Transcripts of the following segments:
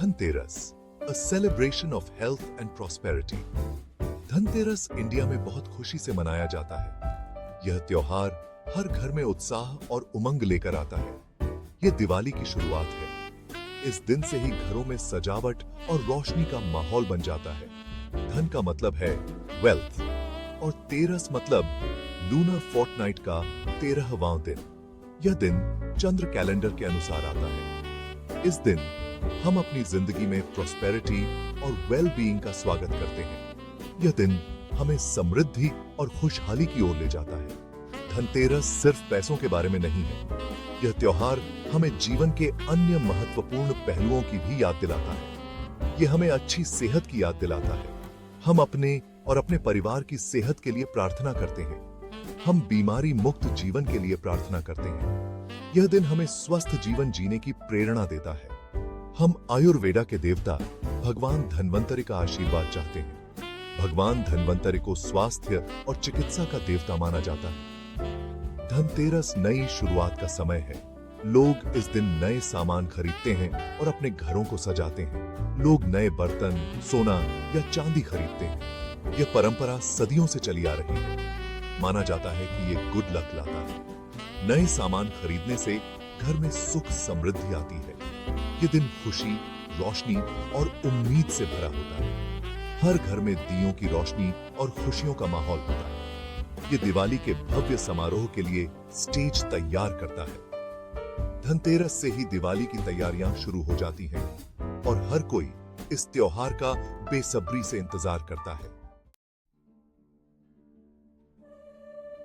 Dhanteras, a celebration of health and prosperity। Dhanteras India में बहुत खुशी से मनाया जाता है। यह त्योहार हर घर में उत्साह और उमंग लेकर आता है। यह दिवाली की शुरुआत है। इस दिन से ही घरों में सजावट और रोशनी का माहौल बन जाता है। धन का मतलब है वेल्थ और तेरस मतलब लूनर फोर्टनाइट का 13वां दिन। यह दिन चंद्र कैलेंडर के अनुसार आता है। इस दिन हम अपनी जिंदगी में प्रॉस्पेरिटी और वेल बीइंग का स्वागत करते हैं। यह दिन हमें समृद्धि और खुशहाली की ओर ले जाता है। धनतेरस सिर्फ पैसों के बारे में नहीं है। यह त्योहार हमें जीवन के अन्य महत्वपूर्ण पहलुओं की भी याद दिलाता है। यह हमें अच्छी सेहत की याद दिलाता है। हम अपने और अपने परिवार की सेहत के लिए प्रार्थना करते हैं। हम बीमारी मुक्त जीवन के लिए प्रार्थना करते हैं। यह दिन हमें स्वस्थ जीवन जीने की प्रेरणा देता है। हम आयुर्वेदा के देवता भगवान धन्वंतरि का आशीर्वाद चाहते हैं। भगवान धन्वंतरि को स्वास्थ्य और चिकित्सा का देवता माना जाता है। धनतेरस नई शुरुआत का समय है। लोग इस दिन नए सामान खरीदते हैं और अपने घरों को सजाते हैं। लोग नए बर्तन, सोना या चांदी खरीदते हैं। यह परंपरा सदियों से चली आ रही है। माना जाता है कि यह गुड लक लाता है। नए सामान खरीदने से घर में सुख समृद्धि आती है। ये दिन खुशी, रोशनी और उम्मीद से भरा होता है। हर घर में दियों की रोशनी और खुशियों का माहौल होता है। ये दिवाली के भव्य समारोह के लिए स्टेज तैयार करता है। धनतेरस से ही दिवाली की तैयारियां शुरू हो जाती हैं और हर कोई इस त्योहार का बेसब्री से इंतजार करता है।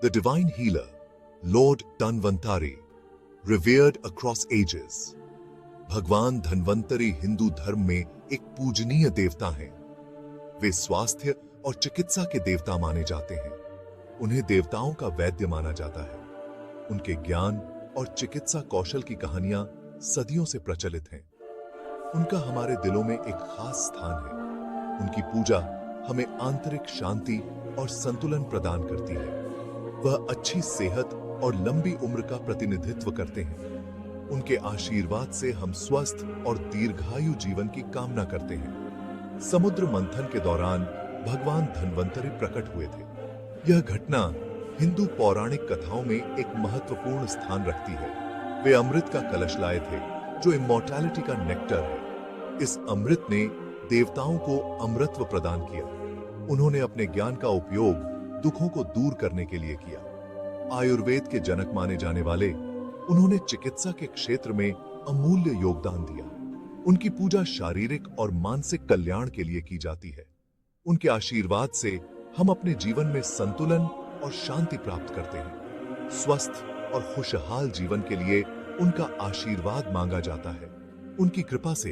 The divine healer, Lord Dhanvantari, revered across ages। भगवान धन्वंतरि हिंदू धर्म में एक पूजनीय देवता हैं। वे स्वास्थ्य और चिकित्सा के देवता माने जाते हैं। उन्हें देवताओं का वैद्य माना जाता है। उनके ज्ञान और चिकित्सा कौशल की कहानियां सदियों से प्रचलित हैं। उनका हमारे दिलों में एक खास स्थान है। उनकी पूजा हमें आंतरिक शांति और संतुलन प्रदान करती है। वह अच्छी सेहत और लंबी उम्र का प्रतिनिधित्व करते हैं। उनके आशीर्वाद से हम स्वस्थ और दीर्घायु जीवन की कामना करते हैं। समुद्र मंथन के दौरान भगवान धन्वंतरि प्रकट हुए थे। यह घटना हिंदू पौराणिक कथाओं में एक महत्वपूर्ण स्थान रखती है। वे अमृत का कलश लाए थे, जो इमॉर्टैलिटी का नेक्टर है। इस अमृत ने देवताओं को अमृतत्व प्रदान किया। उन्होंने अपने ज्ञान का उपयोग दुखों को दूर करने के लिए किया। आयुर्वेद के जनक माने जाने वाले उन्होंने चिकित्सा के क्षेत्र में अमूल्य योगदान दिया। उनकी पूजा शारीरिक और मानसिक कल्याण के लिए की जाती है। उनके आशीर्वाद से हम अपने जीवन में संतुलन और शांति प्राप्त करते हैं। स्वस्थ और खुशहाल जीवन के लिए उनका आशीर्वाद मांगा जाता है। उनकी कृपा से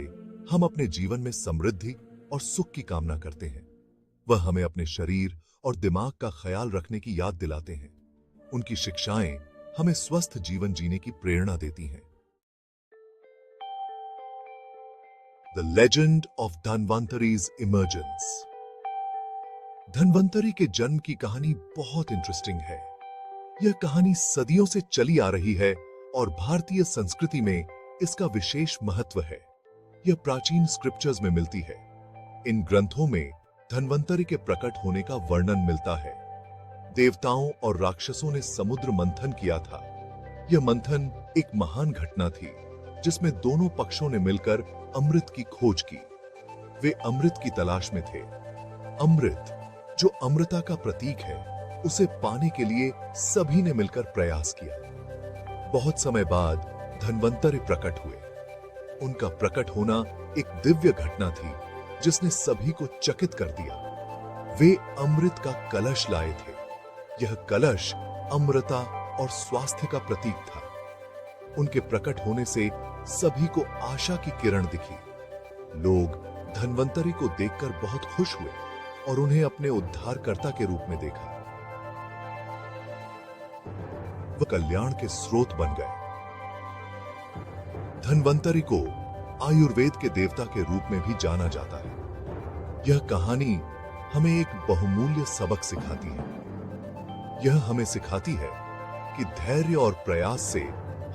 हम अपने जीवन में समृद्धि और सुख की कामना करते हैं। वह हमें अपने शरीर और दिमाग का ख्याल रखने की याद दिलाते हैं। उनकी शिक्षाएं हमें स्वस्थ जीवन जीने की प्रेरणा देती हैं। The legend of Dhanvantari's emergence। Dhanvantari के जन्म की कहानी बहुत इंटरेस्टिंग है। यह कहानी सदियों से चली आ रही है और भारतीय संस्कृति में इसका विशेष महत्व है। यह प्राचीन स्क्रिप्चर्स में मिलती है। इन ग्रंथों में धन्वंतरि के प्रकट होने का वर्णन मिलता है। देवताओं और राक्षसों ने समुद्र मंथन किया था। यह मंथन एक महान घटना थी, जिसमें दोनों पक्षों ने मिलकर अमृत की खोज की। वे अमृत की तलाश में थे। अमृत, जो अमृता का प्रतीक है, उसे पाने के लिए सभी ने मिलकर प्रयास किया। बहुत समय बाद धन्वंतरि प्रकट हुए। उनका प्रकट होना एक दिव्य घटना थी, जिसने सभी को चकित कर दिया। वे अमृत का कलश लाए थे। यह कलश अमृता और स्वास्थ्य का प्रतीक था। उनके प्रकट होने से सभी को आशा की किरण दिखी। लोग धन्वंतरि को देखकर बहुत खुश हुए और उन्हें अपने उद्धारकर्ता के रूप में देखा। वह कल्याण के स्रोत बन गए। धन्वंतरि को आयुर्वेद के देवता के रूप में भी जाना जाता है। यह कहानी हमें एक बहुमूल्य सबक सिखाती है। यह हमें सिखाती है कि धैर्य और प्रयास से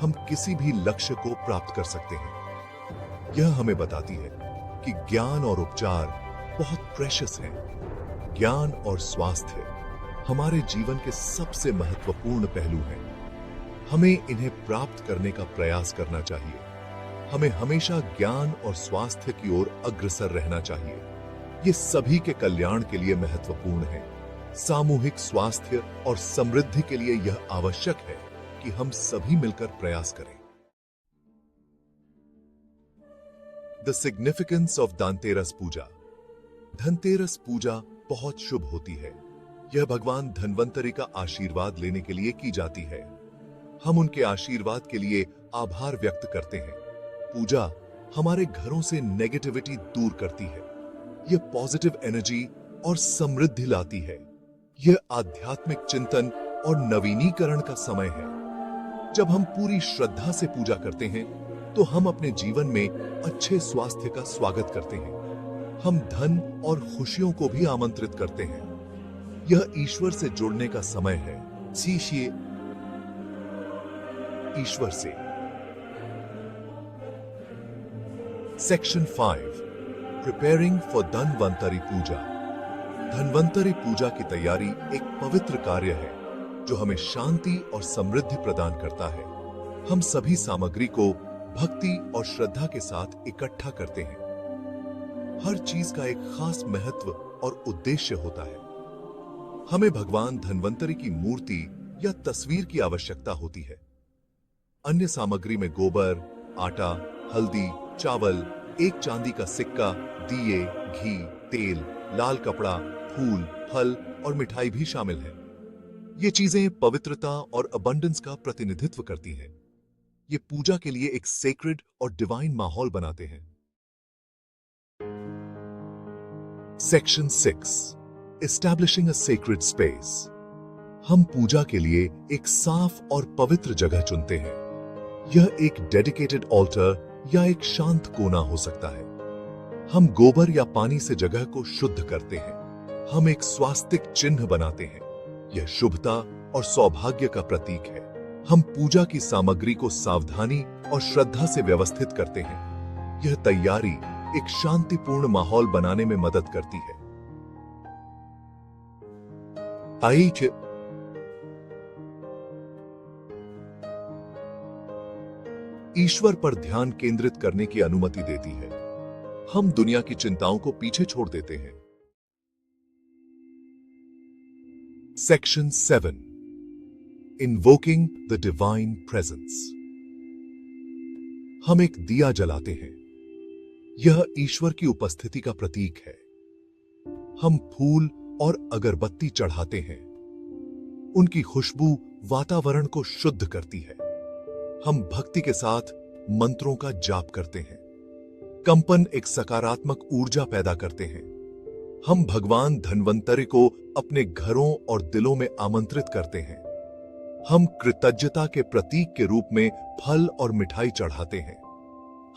हम किसी भी लक्ष्य को प्राप्त कर सकते हैं। यह हमें बताती है कि ज्ञान और उपचार बहुत प्रेशियस हैं। ज्ञान और स्वास्थ्य हमारे जीवन के सबसे महत्वपूर्ण पहलू हैं। हमें इन्हें प्राप्त करने का प्रयास करना चाहिए। हमें हमेशा ज्ञान और स्वास्थ्य की ओर अग्रसर रहना चाहिए। ये सभी के कल्याण के लिए महत्वपूर्ण है। सामूहिक स्वास्थ्य और समृद्धि के लिए यह आवश्यक है कि हम सभी मिलकर प्रयास करें। द सिग्निफिकेंस ऑफ धनतेरस पूजा। धनतेरस पूजा बहुत शुभ होती है। यह भगवान धन्वंतरि का आशीर्वाद लेने के लिए की जाती है। हम उनके आशीर्वाद के लिए आभार व्यक्त करते हैं। पूजा हमारे घरों से नेगेटिविटी दूर करती है। यह पॉजिटिव एनर्जी और समृद्धि लाती है। यह आध्यात्मिक चिंतन और नवीनीकरण का समय है। जब हम पूरी श्रद्धा से पूजा करते हैं तो हम अपने जीवन में अच्छे स्वास्थ्य का स्वागत करते हैं। हम धन और खुशियों को भी आमंत्रित करते हैं। यह ईश्वर से जुड़ने का समय है। सीखिए ईश्वर से। सेक्शन 5, प्रिपेयरिंग फॉर धन्वंतरि पूजा। धन्वंतरि पूजा की तैयारी एक पवित्र कार्य है जो हमें शांति और समृद्धि प्रदान करता है। हम सभी सामग्री को भक्ति और श्रद्धा के साथ इकट्ठा करते हैं। हर चीज का एक खास महत्व और उद्देश्य होता है। हमें भगवान धन्वंतरि की मूर्ति या तस्वीर की आवश्यकता होती है। अन्य सामग्री में गोबर, आटा, हल्दी, चावल, एक चांदी का सिक्का, दिए, घी, तेल, लाल कपड़ा, फूल, फल और मिठाई भी शामिल है। ये चीजें पवित्रता और अबंडेंस का प्रतिनिधित्व करती हैं। ये पूजा के लिए एक सेक्रेड और डिवाइन माहौल बनाते हैं। सेक्शन 6, एस्टैब्लिशिंग अ सेक्रेड स्पेस। हम पूजा के लिए एक साफ और पवित्र जगह चुनते हैं। यह एक डेडिकेटेड ऑल्टर या एक शांत कोना हो सकता है। हम गोबर या पानी से जगह को शुद्ध करते हैं। हम एक स्वास्तिक चिन्ह बनाते हैं। यह शुभता और सौभाग्य का प्रतीक है। हम पूजा की सामग्री को सावधानी और श्रद्धा से व्यवस्थित करते हैं। यह तैयारी एक शांतिपूर्ण माहौल बनाने में मदद करती है। आइए ईश्वर पर ध्यान केंद्रित करने की अनुमति देती है। हम दुनिया की चिंताओं को पीछे छोड़ देते हैं। Section 7, invoking the divine presence. हम एक दिया जलाते हैं। यह ईश्वर की उपस्थिति का प्रतीक है। हम फूल और अगरबत्ती चढ़ाते हैं। उनकी खुशबू वातावरण को शुद्ध करती है। हम भक्ति के साथ मंत्रों का जाप करते हैं। कंपन एक सकारात्मक ऊर्जा पैदा करते हैं। हम भगवान धन्वंतरि को अपने घरों और दिलों में आमंत्रित करते हैं। हम कृतज्ञता के प्रतीक के रूप में फल और मिठाई चढ़ाते हैं।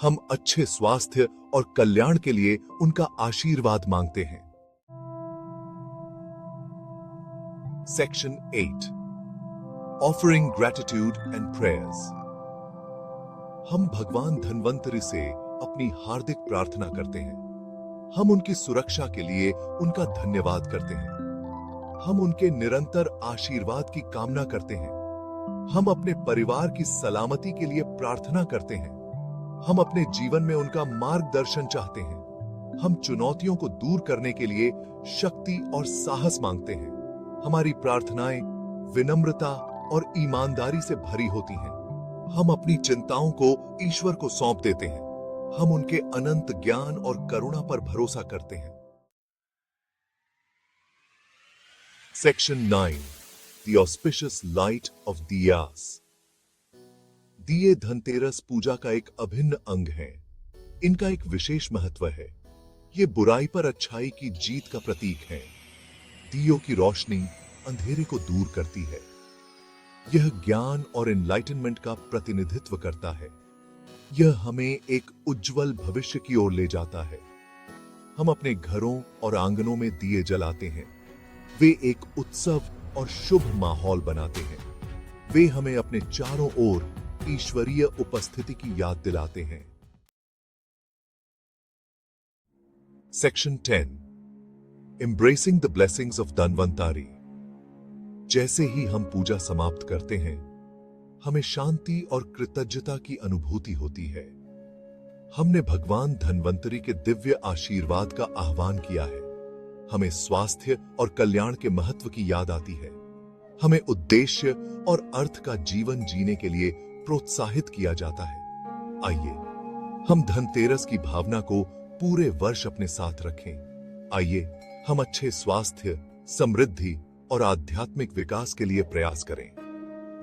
हम अच्छे स्वास्थ्य और कल्याण के लिए उनका आशीर्वाद मांगते हैं। Section 8, offering gratitude and prayers. हम भगवान धन्वंतरि से अपनी हार्दिक प्रार्थना करते हैं। हम उनकी सुरक्षा के लिए उनका धन्यवाद करते हैं। हम उनके निरंतर आशीर्वाद की कामना करते हैं। हम अपने परिवार की सलामती के लिए प्रार्थना करते हैं। हम अपने जीवन में उनका मार्गदर्शन चाहते हैं। हम चुनौतियों को दूर करने के लिए शक्ति और साहस मांगते हैं। हमारी प्रार्थनाएं विनम्रता और ईमानदारी से भरी होती हैं। हम अपनी चिंताओं को ईश्वर को सौंप देते हैं। हम उनके अनंत ज्ञान और करुणा पर भरोसा करते हैं। Section 9, the auspicious light of diyas. दिए धनतेरस पूजा का एक अभिन्न अंग है। इनका एक विशेष महत्व है। ये बुराई पर अच्छाई की जीत का प्रतीक है। दियों की रोशनी अंधेरे को दूर करती है। यह ज्ञान और एनलाइटनमेंट का प्रतिनिधित्व करता है। यह हमें एक उज्जवल भविष्य की ओर ले जाता है। हम अपने घरों और आंगनों में दिए जलाते हैं। वे एक उत्सव और शुभ माहौल बनाते हैं। वे हमें अपने चारों ओर ईश्वरीय उपस्थिति की याद दिलाते हैं। Section 10 embracing the blessings of Dhanvantari. जैसे ही हम पूजा समाप्त करते हैं, हमें शांति और कृतज्ञता की अनुभूति होती है। हमने भगवान धन्वंतरी के दिव्य आशीर्वाद का आह्वान किया है। हमें स्वास्थ्य और कल्याण के महत्व की याद आती है। हमें उद्देश्य और अर्थ का जीवन जीने के लिए प्रोत्साहित किया जाता है। आइए हम धनतेरस की भावना को पूरे वर्ष अपने साथ रखें। आइए हम अच्छे स्वास्थ्य, समृद्धि और आध्यात्मिक विकास के लिए प्रयास करें।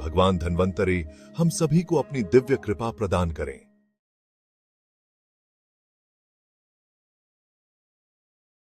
भगवान धन्वंतरी हम सभी को अपनी दिव्य कृपा प्रदान करें।